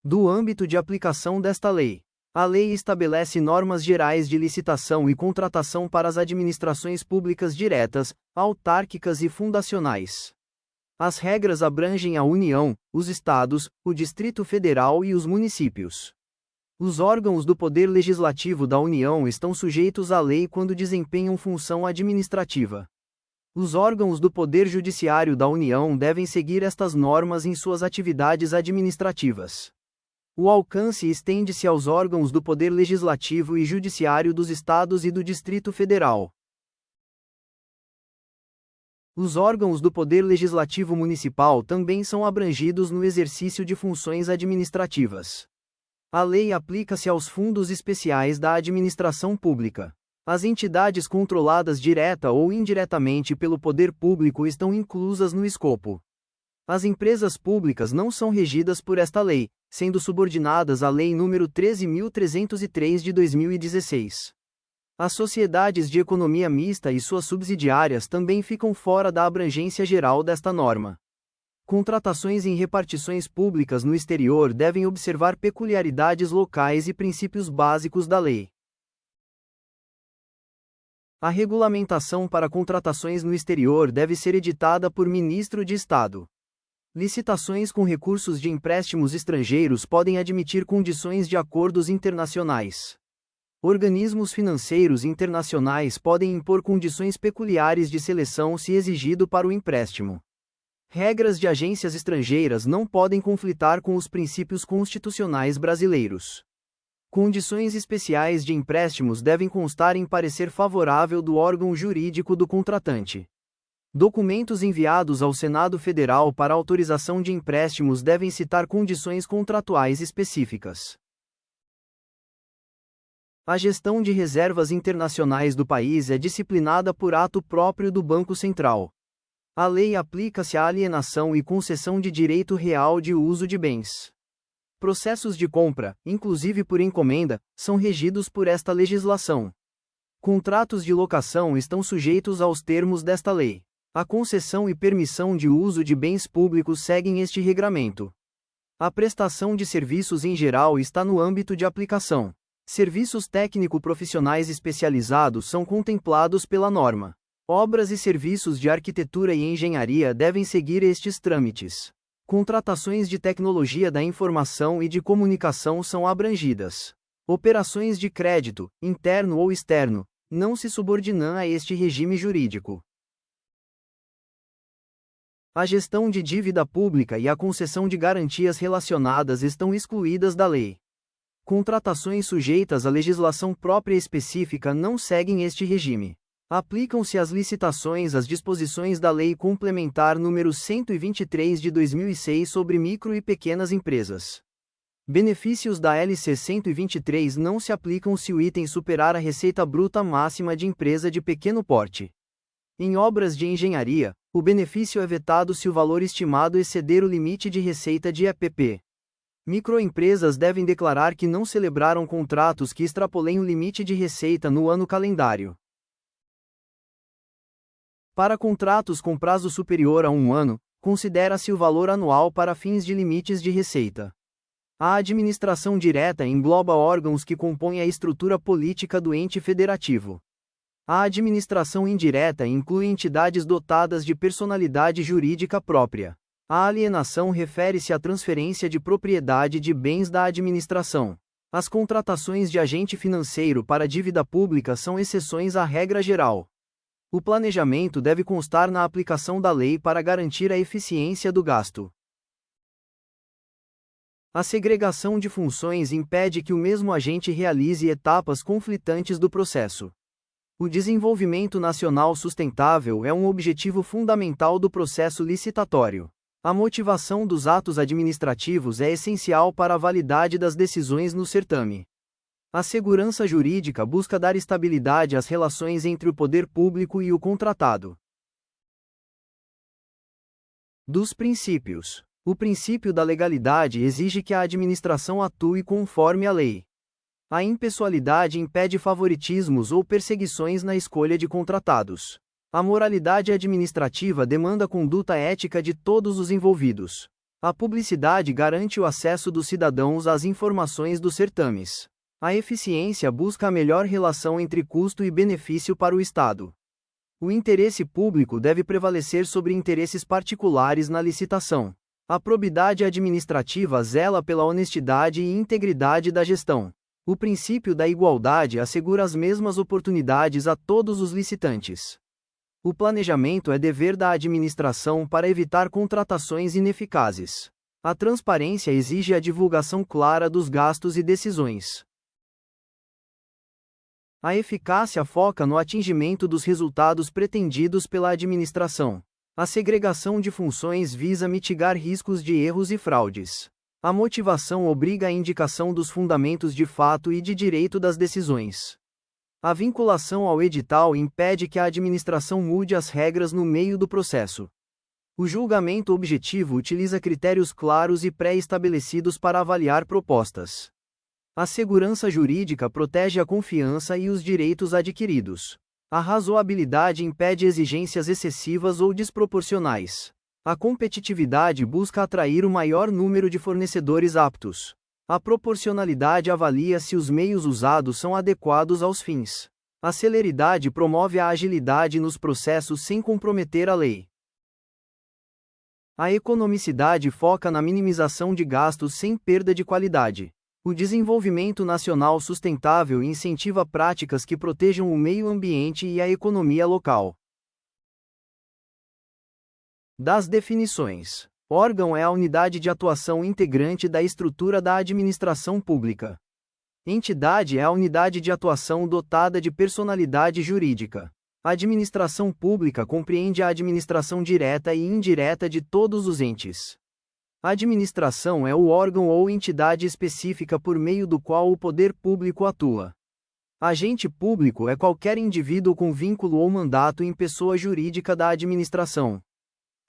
Do âmbito de aplicação desta lei. A lei estabelece normas gerais de licitação e contratação para as administrações públicas diretas, autárquicas e fundacionais. As regras abrangem a União, os Estados, o Distrito Federal e os municípios. Os órgãos do Poder Legislativo da União estão sujeitos à lei quando desempenham função administrativa. Os órgãos do Poder Judiciário da União devem seguir estas normas em suas atividades administrativas. O alcance estende-se aos órgãos do Poder Legislativo e Judiciário dos Estados e do Distrito Federal. Os órgãos do Poder Legislativo Municipal também são abrangidos no exercício de funções administrativas. A lei aplica-se aos fundos especiais da administração pública. As entidades controladas direta ou indiretamente pelo poder público estão inclusas no escopo. As empresas públicas não são regidas por esta lei, sendo subordinadas à Lei nº 13.303 de 2016. As sociedades de economia mista e suas subsidiárias também ficam fora da abrangência geral desta norma. Contratações em repartições públicas no exterior devem observar peculiaridades locais e princípios básicos da lei. A regulamentação para contratações no exterior deve ser editada por Ministro de Estado. Licitações com recursos de empréstimos estrangeiros podem admitir condições de acordos internacionais. Organismos financeiros internacionais podem impor condições peculiares de seleção se exigido para o empréstimo. Regras de agências estrangeiras não podem conflitar com os princípios constitucionais brasileiros. Condições especiais de empréstimos devem constar em parecer favorável do órgão jurídico do contratante. Documentos enviados ao Senado Federal para autorização de empréstimos devem citar condições contratuais específicas. A gestão de reservas internacionais do país é disciplinada por ato próprio do Banco Central. A lei aplica-se à alienação e concessão de direito real de uso de bens. Processos de compra, inclusive por encomenda, são regidos por esta legislação. Contratos de locação estão sujeitos aos termos desta lei. A concessão e permissão de uso de bens públicos seguem este regramento. A prestação de serviços em geral está no âmbito de aplicação. Serviços técnico-profissionais especializados são contemplados pela norma. Obras e serviços de arquitetura e engenharia devem seguir estes trâmites. Contratações de tecnologia da informação e de comunicação são abrangidas. Operações de crédito, interno ou externo, não se subordinam a este regime jurídico. A gestão de dívida pública e a concessão de garantias relacionadas estão excluídas da lei. Contratações sujeitas à legislação própria específica não seguem este regime. Aplicam-se às licitações as disposições da Lei Complementar nº 123 de 2006 sobre micro e pequenas empresas. Benefícios da LC 123 não se aplicam se o item superar a receita bruta máxima de empresa de pequeno porte. Em obras de engenharia, o benefício é vetado se o valor estimado exceder o limite de receita de EPP. Microempresas devem declarar que não celebraram contratos que extrapolem o limite de receita no ano calendário. Para contratos com prazo superior a 1 ano, considera-se o valor anual para fins de limites de receita. A administração direta engloba órgãos que compõem a estrutura política do ente federativo. A administração indireta inclui entidades dotadas de personalidade jurídica própria. A alienação refere-se à transferência de propriedade de bens da administração. As contratações de agente financeiro para dívida pública são exceções à regra geral. O planejamento deve constar na aplicação da lei para garantir a eficiência do gasto. A segregação de funções impede que o mesmo agente realize etapas conflitantes do processo. O desenvolvimento nacional sustentável é um objetivo fundamental do processo licitatório. A motivação dos atos administrativos é essencial para a validade das decisões no certame. A segurança jurídica busca dar estabilidade às relações entre o poder público e o contratado. Dos princípios. O princípio da legalidade exige que a administração atue conforme a lei. A impessoalidade impede favoritismos ou perseguições na escolha de contratados. A moralidade administrativa demanda conduta ética de todos os envolvidos. A publicidade garante o acesso dos cidadãos às informações dos certames. A eficiência busca a melhor relação entre custo e benefício para o Estado. O interesse público deve prevalecer sobre interesses particulares na licitação. A probidade administrativa zela pela honestidade e integridade da gestão. O princípio da igualdade assegura as mesmas oportunidades a todos os licitantes. O planejamento é dever da administração para evitar contratações ineficazes. A transparência exige a divulgação clara dos gastos e decisões. A eficácia foca no atingimento dos resultados pretendidos pela administração. A segregação de funções visa mitigar riscos de erros e fraudes. A motivação obriga a indicação dos fundamentos de fato e de direito das decisões. A vinculação ao edital impede que a administração mude as regras no meio do processo. O julgamento objetivo utiliza critérios claros e pré-estabelecidos para avaliar propostas. A segurança jurídica protege a confiança e os direitos adquiridos. A razoabilidade impede exigências excessivas ou desproporcionais. A competitividade busca atrair o maior número de fornecedores aptos. A proporcionalidade avalia se os meios usados são adequados aos fins. A celeridade promove a agilidade nos processos sem comprometer a lei. A economicidade foca na minimização de gastos sem perda de qualidade. O desenvolvimento nacional sustentável incentiva práticas que protejam o meio ambiente e a economia local. Das definições. Órgão é a unidade de atuação integrante da estrutura da administração pública. Entidade é a unidade de atuação dotada de personalidade jurídica. A administração pública compreende a administração direta e indireta de todos os entes. A administração é o órgão ou entidade específica por meio do qual o poder público atua. Agente público é qualquer indivíduo com vínculo ou mandato em pessoa jurídica da administração.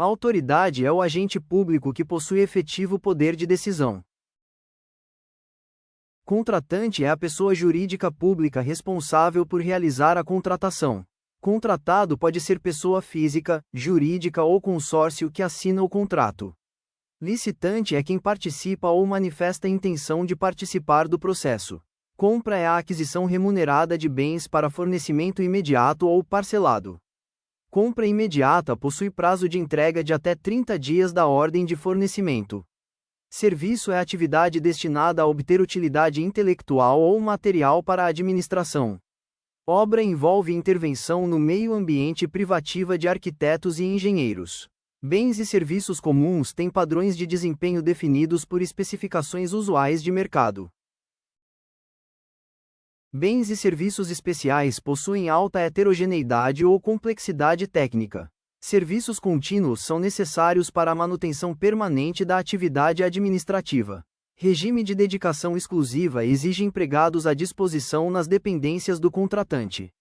A autoridade é o agente público que possui efetivo poder de decisão. Contratante é a pessoa jurídica pública responsável por realizar a contratação. Contratado pode ser pessoa física, jurídica ou consórcio que assina o contrato. Licitante é quem participa ou manifesta a intenção de participar do processo. Compra é a aquisição remunerada de bens para fornecimento imediato ou parcelado. Compra imediata possui prazo de entrega de até 30 dias da ordem de fornecimento. Serviço é atividade destinada a obter utilidade intelectual ou material para a administração. Obra envolve intervenção no meio ambiente privativa de arquitetos e engenheiros. Bens e serviços comuns têm padrões de desempenho definidos por especificações usuais de mercado. Bens e serviços especiais possuem alta heterogeneidade ou complexidade técnica. Serviços contínuos são necessários para a manutenção permanente da atividade administrativa. Regime de dedicação exclusiva exige empregados à disposição nas dependências do contratante.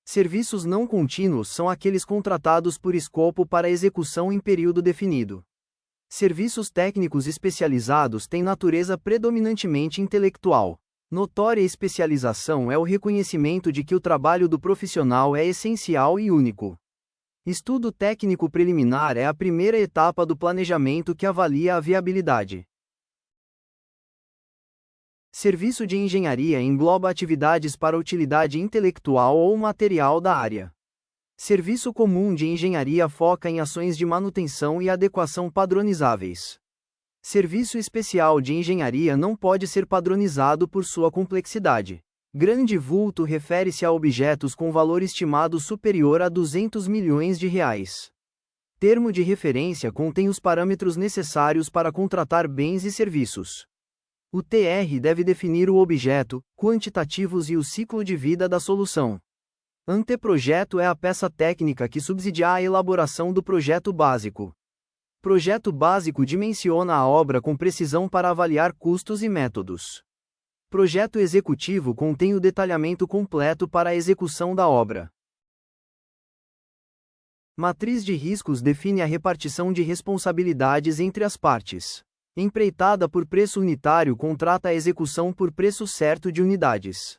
Serviços não contínuos são aqueles contratados por escopo para execução em período definido. Serviços técnicos especializados têm natureza predominantemente intelectual. Notória especialização é o reconhecimento de que o trabalho do profissional é essencial e único. Estudo técnico preliminar é a primeira etapa do planejamento que avalia a viabilidade. Serviço de engenharia engloba atividades para utilidade intelectual ou material da área. Serviço comum de engenharia foca em ações de manutenção e adequação padronizáveis. Serviço especial de engenharia não pode ser padronizado por sua complexidade. Grande vulto refere-se a objetos com valor estimado superior a R$ 200 milhões. Termo de referência contém os parâmetros necessários para contratar bens e serviços. O TR deve definir o objeto, quantitativos e o ciclo de vida da solução. Anteprojeto é a peça técnica que subsidia a elaboração do projeto básico. Projeto básico dimensiona a obra com precisão para avaliar custos e métodos. Projeto executivo contém o detalhamento completo para a execução da obra. Matriz de riscos define a repartição de responsabilidades entre as partes. Empreitada por preço unitário contrata a execução por preço certo de unidades.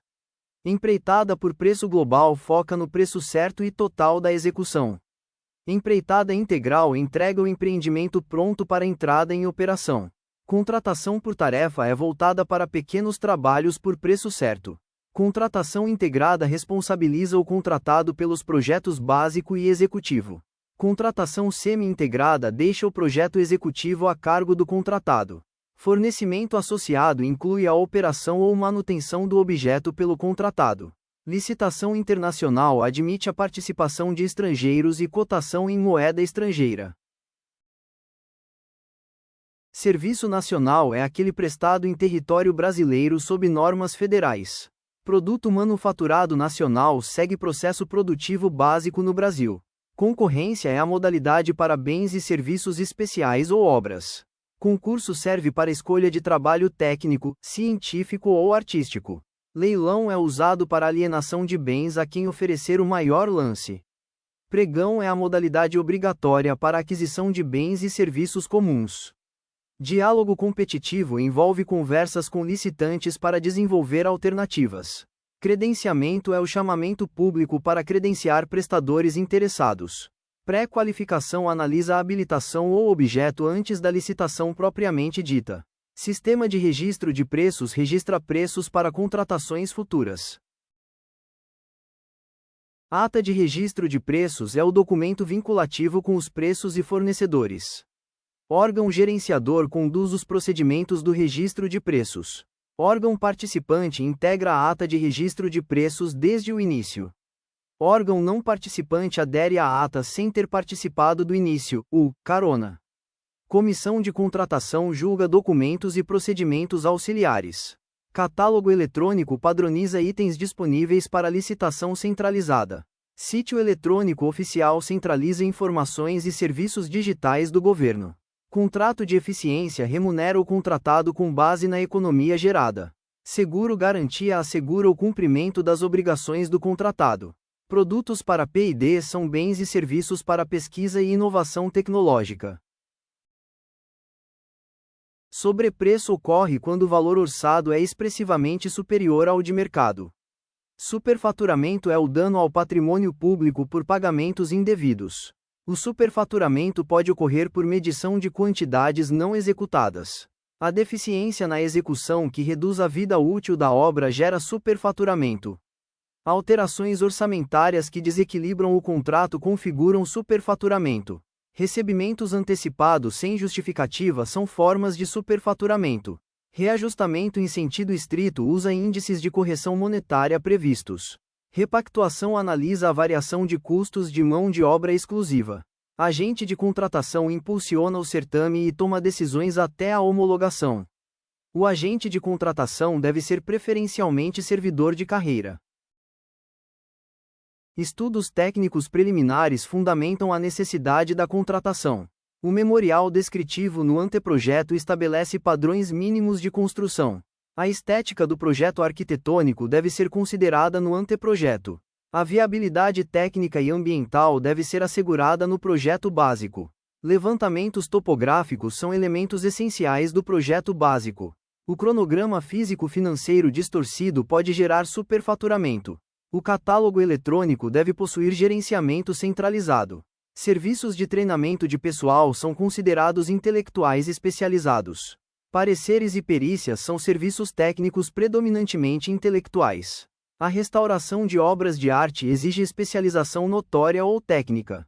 Empreitada por preço global foca no preço certo e total da execução. Empreitada integral entrega o empreendimento pronto para entrada em operação. Contratação por tarefa é voltada para pequenos trabalhos por preço certo. Contratação integrada responsabiliza o contratado pelos projetos básico e executivo. Contratação semi-integrada deixa o projeto executivo a cargo do contratado. Fornecimento associado inclui a operação ou manutenção do objeto pelo contratado. Licitação internacional admite a participação de estrangeiros e cotação em moeda estrangeira. Serviço nacional é aquele prestado em território brasileiro sob normas federais. Produto manufaturado nacional segue processo produtivo básico no Brasil. Concorrência é a modalidade para bens e serviços especiais ou obras. Concurso serve para escolha de trabalho técnico, científico ou artístico. Leilão é usado para alienação de bens a quem oferecer o maior lance. Pregão é a modalidade obrigatória para aquisição de bens e serviços comuns. Diálogo competitivo envolve conversas com licitantes para desenvolver alternativas. Credenciamento é o chamamento público para credenciar prestadores interessados. Pré-qualificação analisa a habilitação ou objeto antes da licitação propriamente dita. Sistema de registro de preços registra preços para contratações futuras. Ata de registro de preços é o documento vinculativo com os preços e fornecedores. Órgão gerenciador conduz os procedimentos do registro de preços. Órgão participante integra a ata de registro de preços desde o início. Órgão não participante adere à ata sem ter participado do início, carona. Comissão de contratação julga documentos e procedimentos auxiliares. Catálogo eletrônico padroniza itens disponíveis para licitação centralizada. Sítio eletrônico oficial centraliza informações e serviços digitais do governo. Contrato de eficiência remunera o contratado com base na economia gerada. Seguro-garantia assegura o cumprimento das obrigações do contratado. Produtos para P&D são bens e serviços para pesquisa e inovação tecnológica. Sobrepreço ocorre quando o valor orçado é expressivamente superior ao de mercado. Superfaturamento é o dano ao patrimônio público por pagamentos indevidos. O superfaturamento pode ocorrer por medição de quantidades não executadas. A deficiência na execução que reduz a vida útil da obra gera superfaturamento. Alterações orçamentárias que desequilibram o contrato configuram superfaturamento. Recebimentos antecipados sem justificativa são formas de superfaturamento. Reajustamento em sentido estrito usa índices de correção monetária previstos. Repactuação analisa a variação de custos de mão de obra exclusiva. Agente de contratação impulsiona o certame e toma decisões até a homologação. O agente de contratação deve ser preferencialmente servidor de carreira. Estudos técnicos preliminares fundamentam a necessidade da contratação. O memorial descritivo no anteprojeto estabelece padrões mínimos de construção. A estética do projeto arquitetônico deve ser considerada no anteprojeto. A viabilidade técnica e ambiental deve ser assegurada no projeto básico. Levantamentos topográficos são elementos essenciais do projeto básico. O cronograma físico-financeiro distorcido pode gerar superfaturamento. O catálogo eletrônico deve possuir gerenciamento centralizado. Serviços de treinamento de pessoal são considerados intelectuais especializados. Pareceres e perícias são serviços técnicos predominantemente intelectuais. A restauração de obras de arte exige especialização notória ou técnica.